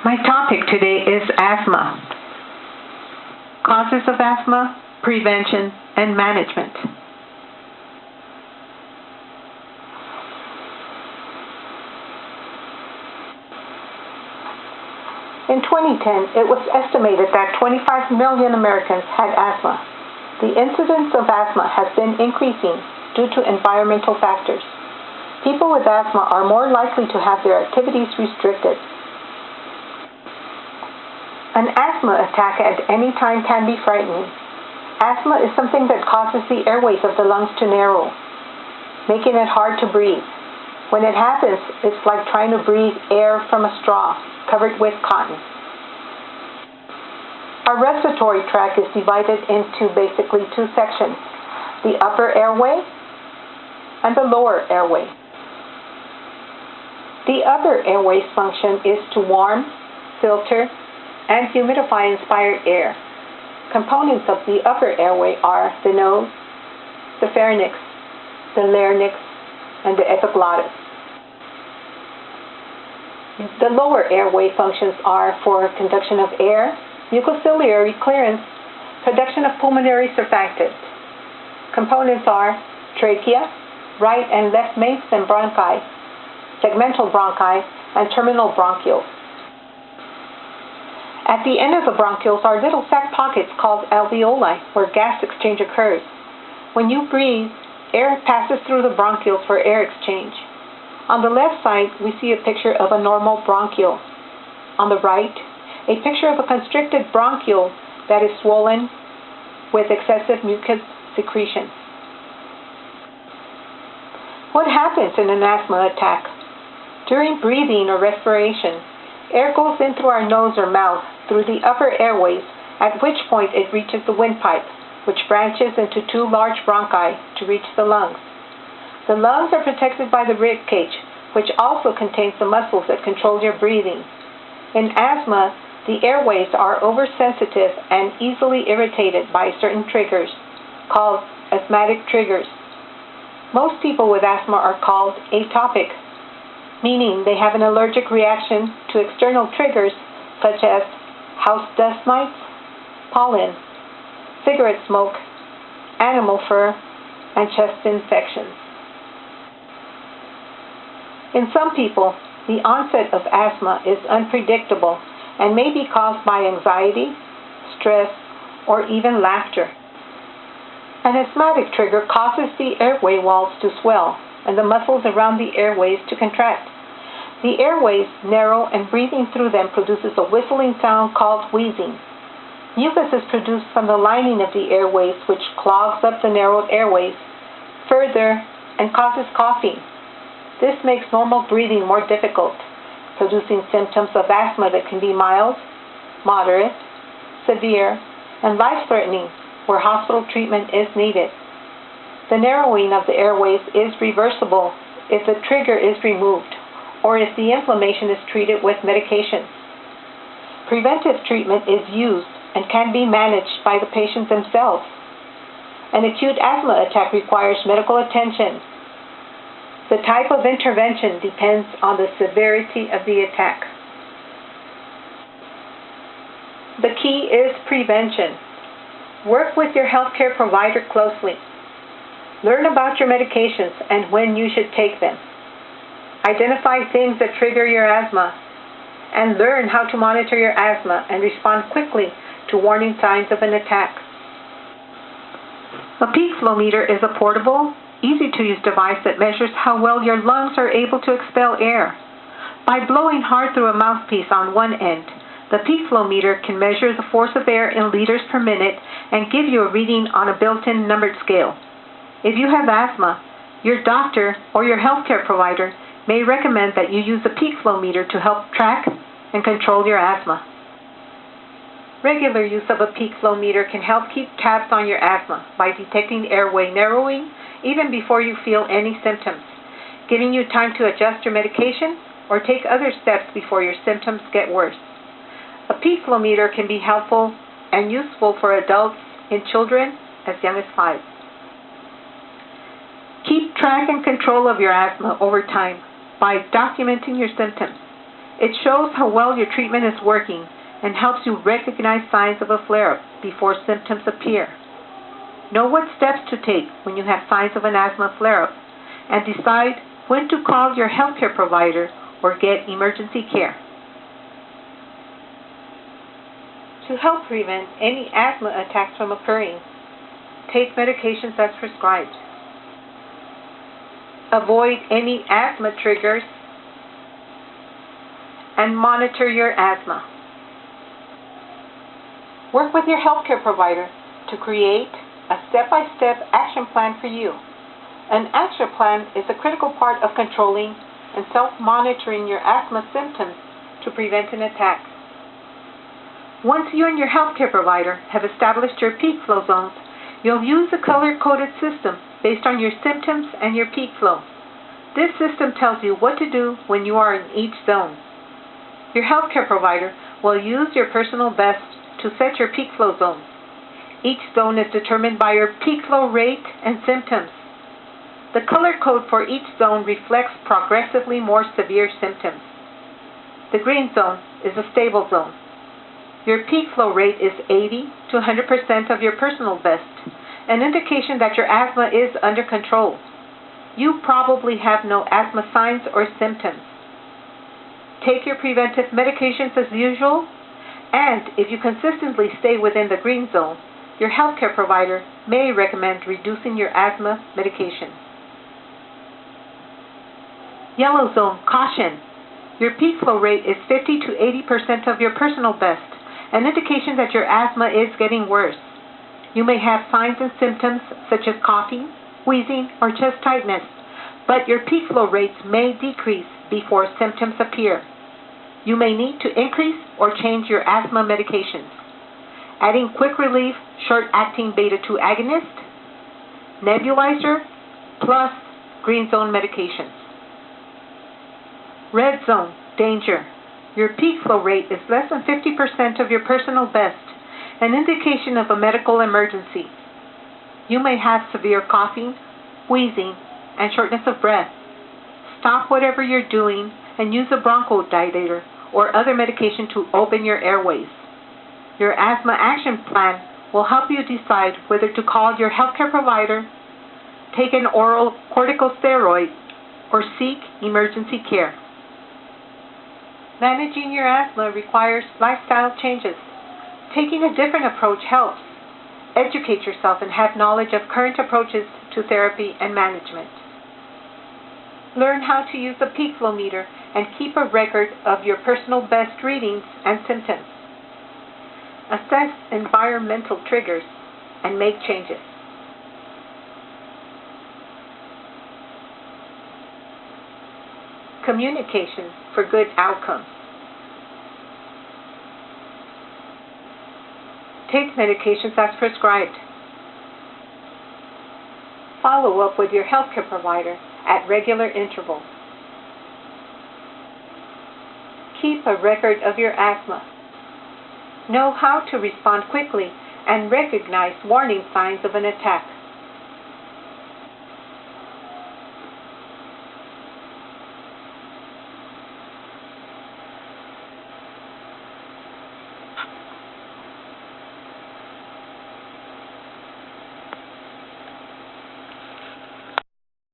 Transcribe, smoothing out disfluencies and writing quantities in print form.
My topic today is asthma. Causes of asthma, prevention, and management. In 2010, it was estimated that 25 million Americans had asthma. The incidence of asthma has been increasing due to environmental factors. People with asthma are more likely to have their activities restricted. An asthma attack at any time can be frightening. Asthma is something that causes the airways of the lungs to narrow, making it hard to breathe. When it happens, it's like trying to breathe air from a straw covered with cotton. Our respiratory tract is divided into basically two sections, the upper airway and the lower airway. The upper airway's function is to warm, filter, and humidify inspired air. Components of the upper airway are the nose, the pharynx, the larynx, and the epiglottis. The lower airway functions are for conduction of air, mucociliary clearance, production of pulmonary surfactants. Components are trachea, right and left main stem bronchi, segmental bronchi, and terminal bronchioles. At the end of the bronchioles are little sac pockets called alveoli, where gas exchange occurs. When you breathe, air passes through the bronchioles for air exchange. On the left side, we see a picture of a normal bronchiole. On the right, a picture of a constricted bronchiole that is swollen with excessive mucus secretion. What happens in an asthma attack? During breathing or respiration, air goes in through our nose or mouth through the upper airways, at which point it reaches the windpipe, which branches into two large bronchi to reach the lungs. The lungs are protected by the rib cage, which also contains the muscles that control your breathing. In asthma, the airways are oversensitive and easily irritated by certain triggers, called asthmatic triggers. Most people with asthma are called atopic, meaning they have an allergic reaction to external triggers such as house dust mites, pollen, cigarette smoke, animal fur, and chest infections. In some people, the onset of asthma is unpredictable and may be caused by anxiety, stress, or even laughter. An asthmatic trigger causes the airway walls to swell and the muscles around the airways to contract. The airways narrow and breathing through them produces a whistling sound called wheezing. Mucus is produced from the lining of the airways, which clogs up the narrowed airways further and causes coughing. This makes normal breathing more difficult, producing symptoms of asthma that can be mild, moderate, severe, and life-threatening, where hospital treatment is needed. The narrowing of the airways is reversible if the trigger is removed or if the inflammation is treated with medication. Preventive treatment is used and can be managed by the patient themselves. An acute asthma attack requires medical attention. The type of intervention depends on the severity of the attack. The key is prevention. Work with your healthcare provider closely. Learn about your medications and when you should take them. Identify things that trigger your asthma, and learn how to monitor your asthma and respond quickly to warning signs of an attack. A peak flow meter is a portable, easy-to-use device that measures how well your lungs are able to expel air. By blowing hard through a mouthpiece on one end, the peak flow meter can measure the force of air in liters per minute and give you a reading on a built-in numbered scale. If you have asthma, your doctor or your healthcare provider may recommend that you use a peak flow meter to help track and control your asthma. Regular use of a peak flow meter can help keep tabs on your asthma by detecting airway narrowing even before you feel any symptoms, giving you time to adjust your medication or take other steps before your symptoms get worse. A peak flow meter can be helpful and useful for adults and children as young as 5. Keep track and control of your asthma over time by documenting your symptoms. It shows how well your treatment is working and helps you recognize signs of a flare-up before symptoms appear. Know what steps to take when you have signs of an asthma flare-up and decide when to call your healthcare provider or get emergency care. To help prevent any asthma attacks from occurring, take medications as prescribed. Avoid any asthma triggers and monitor your asthma. Work with your healthcare provider to create a step-by-step action plan for you. An action plan is a critical part of controlling and self-monitoring your asthma symptoms to prevent an attack. Once you and your healthcare provider have established your peak flow zones, you'll use a color-coded system based on your symptoms and your peak flow. This system tells you what to do when you are in each zone. Your healthcare provider will use your personal best to set your peak flow zones. Each zone is determined by your peak flow rate and symptoms. The color code for each zone reflects progressively more severe symptoms. The green zone is a stable zone. Your peak flow rate is 80 to 100% of your personal best, an indication that your asthma is under control. You probably have no asthma signs or symptoms. Take your preventive medications as usual, and if you consistently stay within the green zone, your healthcare provider may recommend reducing your asthma medication. Yellow zone, caution. Your peak flow rate is 50 to 80% of your personal best, an indication that your asthma is getting worse. You may have signs and symptoms such as coughing, wheezing, or chest tightness, but your peak flow rates may decrease before symptoms appear. You may need to increase or change your asthma medications. Adding quick relief, short-acting beta-2 agonist, nebulizer, plus green zone medications. Red zone, danger. Your peak flow rate is less than 50% of your personal best, an indication of a medical emergency. You may have severe coughing, wheezing, and shortness of breath. Stop whatever you're doing and use a bronchodilator or other medication to open your airways. Your asthma action plan will help you decide whether to call your healthcare provider, take an oral corticosteroid, or seek emergency care. Managing your asthma requires lifestyle changes. Taking a different approach helps. Educate yourself and have knowledge of current approaches to therapy and management. Learn how to use a peak flow meter and keep a record of your personal best readings and symptoms. Assess environmental triggers and make changes. Communication for good outcomes. Take medications as prescribed. Follow up with your healthcare provider at regular intervals. Keep a record of your asthma. Know how to respond quickly and recognize warning signs of an attack.